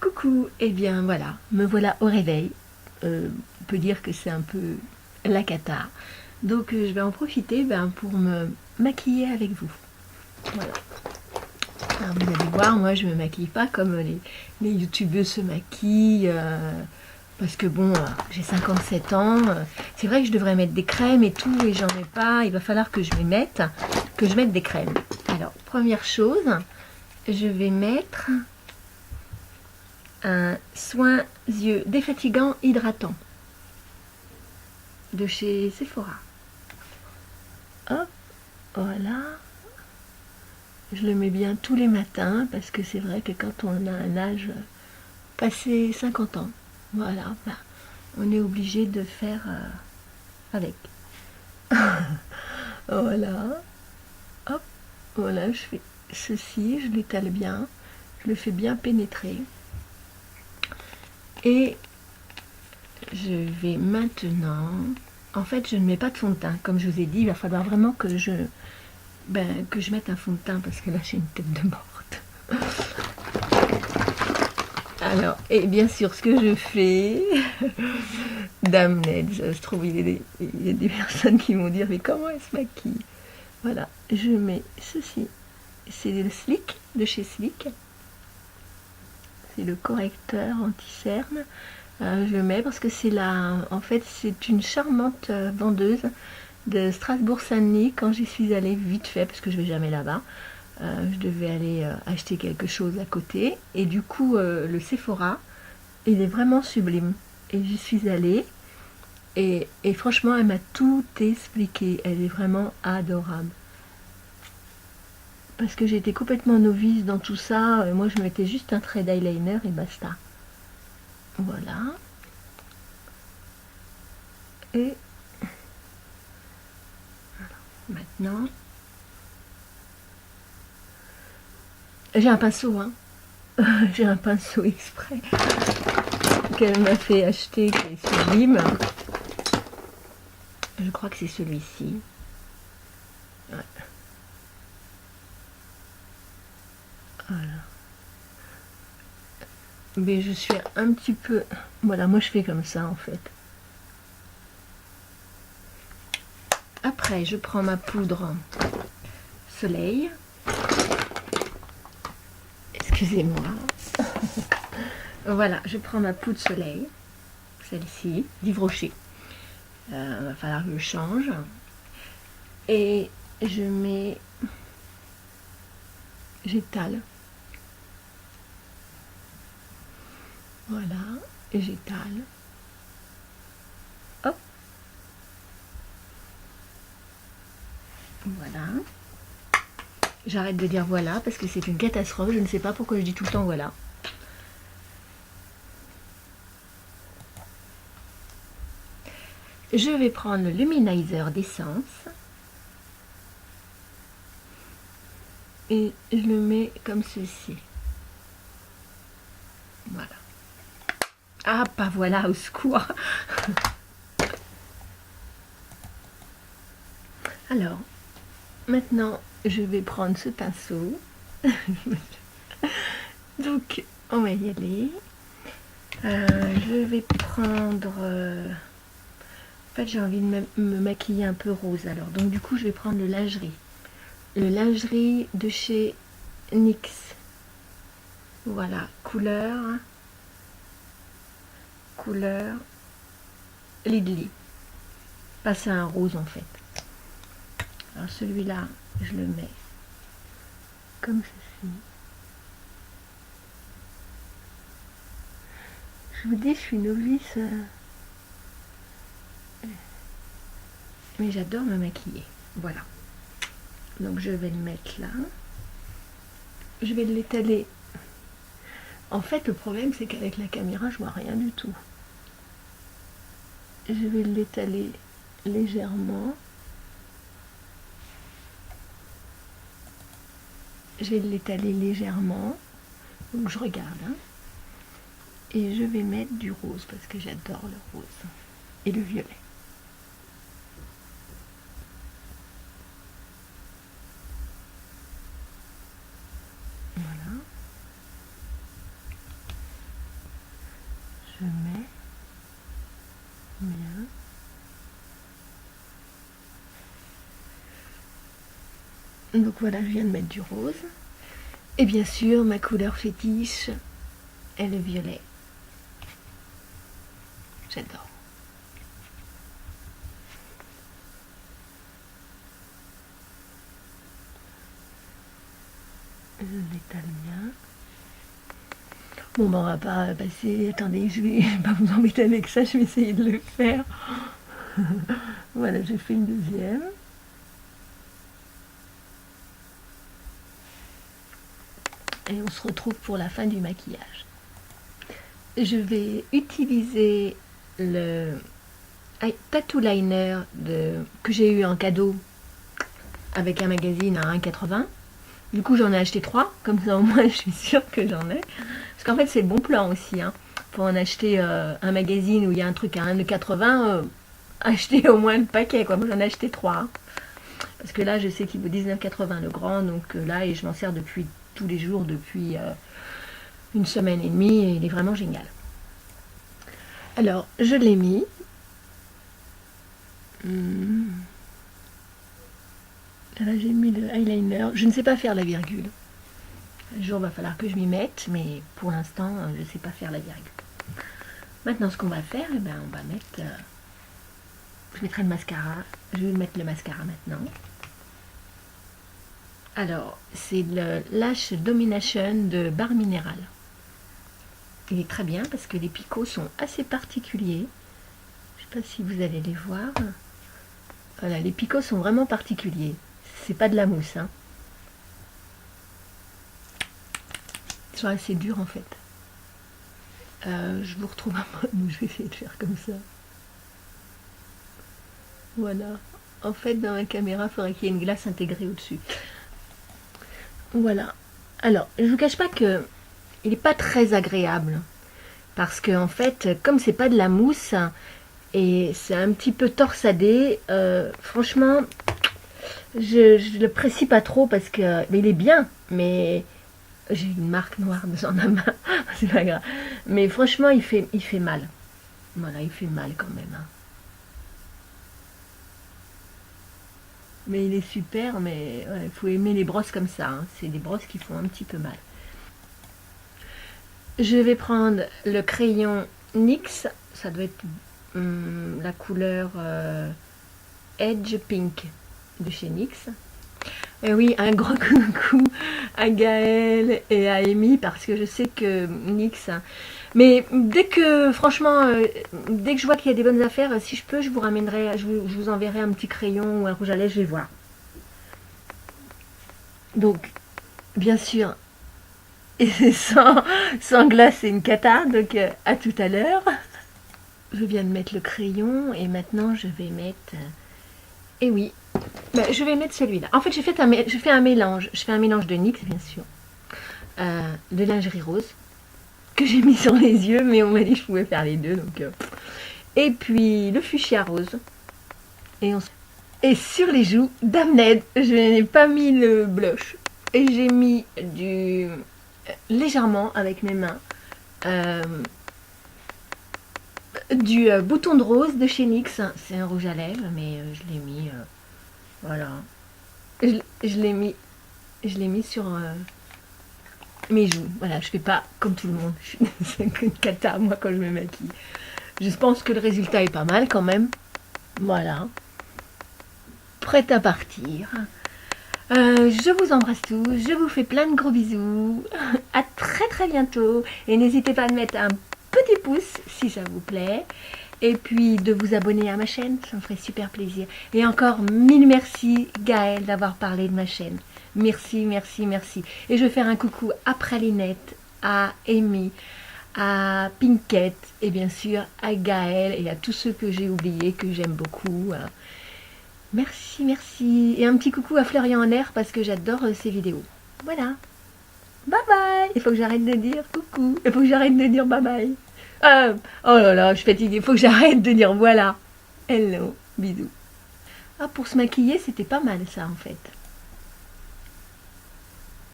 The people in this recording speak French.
Coucou, eh bien voilà, me voilà au réveil. On peut dire que c'est un peu la cata. Donc je vais en profiter pour me maquiller avec vous. Voilà. Alors, vous allez voir, moi je me maquille pas comme les youtubeuses se maquillent. Parce que bon, j'ai 57 ans. C'est vrai que je devrais mettre des crèmes et tout, et j'en ai pas. Il va falloir que je mette des crèmes. Alors, première chose, je vais mettre un soin yeux défatigant hydratant de chez Sephora. Hop, voilà. Je le mets bien tous les matins parce que c'est vrai que quand on a un âge passé 50 ans, voilà, on est obligé de faire avec. Voilà, hop, voilà, je fais ceci, je l'étale bien, je le fais bien pénétrer. Et je vais maintenant... En fait, je ne mets pas de fond de teint. Comme je vous ai dit, il va falloir vraiment que je mette un fond de teint parce que là, j'ai une tête de morte. Alors, et bien sûr, ce que je fais... Dame Ned, ça se trouve, il y a des personnes qui vont dire, mais comment elle se maquille? Voilà, je mets ceci. C'est le Slick, de chez Slick. C'est le correcteur anti-cerne. Je le mets parce que c'est en fait, c'est une charmante vendeuse de Strasbourg-Saint-Denis. Quand j'y suis allée vite fait, parce que je vais jamais là-bas, je devais aller acheter quelque chose à côté. Et du coup, le Sephora, il est vraiment sublime. Et j'y suis allée. Et franchement, elle m'a tout expliqué. Elle est vraiment adorable. Parce que j'étais complètement novice dans tout ça. Moi, je mettais juste un trait d'eyeliner et basta. Voilà. Et maintenant, j'ai un pinceau, hein. J'ai un pinceau exprès qu'elle m'a fait acheter, qui est sublime. Je crois que c'est celui-ci. Ouais. Voilà. Mais je suis un petit peu... Voilà, moi je fais comme ça en fait. Après, je prends ma poudre soleil. Excusez-moi. Voilà, je prends ma poudre soleil. Celle-ci, d'Yves Rocher. Va falloir que je change. Et je mets... J'étale. Voilà, et j'étale. Hop. Voilà. J'arrête de dire voilà parce que c'est une catastrophe. Je ne sais pas pourquoi je dis tout le temps voilà. Je vais prendre le luminizer d'essence. Et je le mets comme ceci. Voilà. Ah, pas voilà, au secours. Alors, maintenant, je vais prendre ce pinceau. Donc, on va y aller. Je vais prendre... En fait, j'ai envie de me maquiller un peu rose. Alors, donc du coup, je vais prendre le lingerie. Le lingerie de chez NYX. Voilà, couleur Lidli. Passer un rose en fait. Alors celui-là, je le mets comme ceci. Je vous dis, je suis novice. Mais j'adore me maquiller. Voilà. Donc je vais le mettre là. Je vais l'étaler. En fait, le problème, c'est qu'avec la caméra, je vois rien du tout. Je vais l'étaler légèrement. Je vais l'étaler légèrement. Donc je regarde. Hein. Et je vais mettre du rose parce que j'adore le rose. Et le violet. Voilà. je mets bien. Donc voilà, je viens de mettre du rose. Et bien sûr, ma couleur fétiche est le violet. J'adore. Je l'étale bien. Bon, ben on va pas passer... Attendez, je vais pas vous embêter avec ça, je vais essayer de le faire. Voilà, j'ai fait une deuxième. Et on se retrouve pour la fin du maquillage. Je vais utiliser le tattoo liner que j'ai eu en cadeau avec un magazine à 1,80 €. Du coup, j'en ai acheté 3, comme ça au moins je suis sûre que j'en ai. Parce qu'en fait, c'est le bon plan aussi. Pour en acheter un magazine où il y a un truc à 1,80 €, acheter au moins le paquet, quoi. Moi, j'en ai acheté 3. Parce que là, je sais qu'il vaut 19,80 € le grand, donc là, et je m'en sers depuis tous les jours, depuis une semaine et demie, et il est vraiment génial. Alors, je l'ai mis. Là, j'ai mis le eyeliner. Je ne sais pas faire la virgule. Un jour, il va falloir que je m'y mette, mais pour l'instant, je ne sais pas faire la virgule. Maintenant, ce qu'on va faire, eh ben, on va mettre... je mettrai le mascara. Je vais mettre le mascara maintenant. Alors, c'est le Lash Domination de Barre Minéral. Il est très bien parce que les picots sont assez particuliers. Je ne sais pas si vous allez les voir. Voilà, les picots sont vraiment particuliers. C'est pas de la mousse. Ils sont assez durs en fait. Je vous retrouve un peu. Je vais essayer de faire comme ça. Voilà. En fait, dans la caméra, il faudrait qu'il y ait une glace intégrée au-dessus. Voilà. Alors, je vous cache pas que il n'est pas très agréable. Parce que, en fait, comme c'est pas de la mousse, et c'est un petit peu torsadé, franchement, je le précise pas trop parce que mais il est bien, mais j'ai une marque noire dans la main, c'est pas grave. Mais franchement, il fait mal. Voilà, il fait mal quand même. Mais il est super, mais il faut aimer les brosses comme ça. C'est des brosses qui font un petit peu mal. Je vais prendre le crayon NYX, ça doit être la couleur Edge Pink de chez NYX. Et oui, un gros coucou à Gaëlle et à Amy parce que je sais que NYX... Mais dès que, franchement, dès que je vois qu'il y a des bonnes affaires, si je peux, je vous ramènerai, je vous enverrai un petit crayon ou un rouge à lèvres, je vais voir. Donc, bien sûr, et sans glace, c'est une cata, donc à tout à l'heure. Je viens de mettre le crayon et maintenant je vais mettre... et oui, je vais mettre celui-là. En fait, je fais un mélange. Je fais un mélange de NYX, bien sûr. De lingerie rose, que j'ai mis sur les yeux, mais on m'a dit que je pouvais faire les deux. Donc, et puis le fuchsia rose. Et sur les joues, Dame Ned, je n'ai pas mis le blush. Et j'ai mis légèrement avec mes mains du bouton de rose de chez NYX. C'est un rouge à lèvres, mais je l'ai mis... voilà. Je l'ai mis sur mes joues. Voilà, je fais pas comme tout le monde. C'est une cata, moi, quand je me maquille. Je pense que le résultat est pas mal, quand même. Voilà. Prête à partir. Je vous embrasse tous. Je vous fais plein de gros bisous. À très très bientôt. Et n'hésitez pas à mettre un petit pouce si ça vous plaît. Et puis de vous abonner à ma chaîne, ça me ferait super plaisir. Et encore mille merci Gaëlle d'avoir parlé de ma chaîne. Merci, merci, merci. Et je vais faire un coucou à Pralinette, à Amy, à Pinkette et bien sûr à Gaëlle et à tous ceux que j'ai oubliés, que j'aime beaucoup. Merci, merci. Et un petit coucou à Florian en air parce que j'adore ses vidéos. Voilà. Bye bye. Il faut que j'arrête de dire coucou. Il faut que j'arrête de dire bye bye. Oh là là, je suis fatiguée. Il faut que j'arrête de dire voilà. Hello. Bisous. Ah, pour se maquiller, c'était pas mal ça en fait.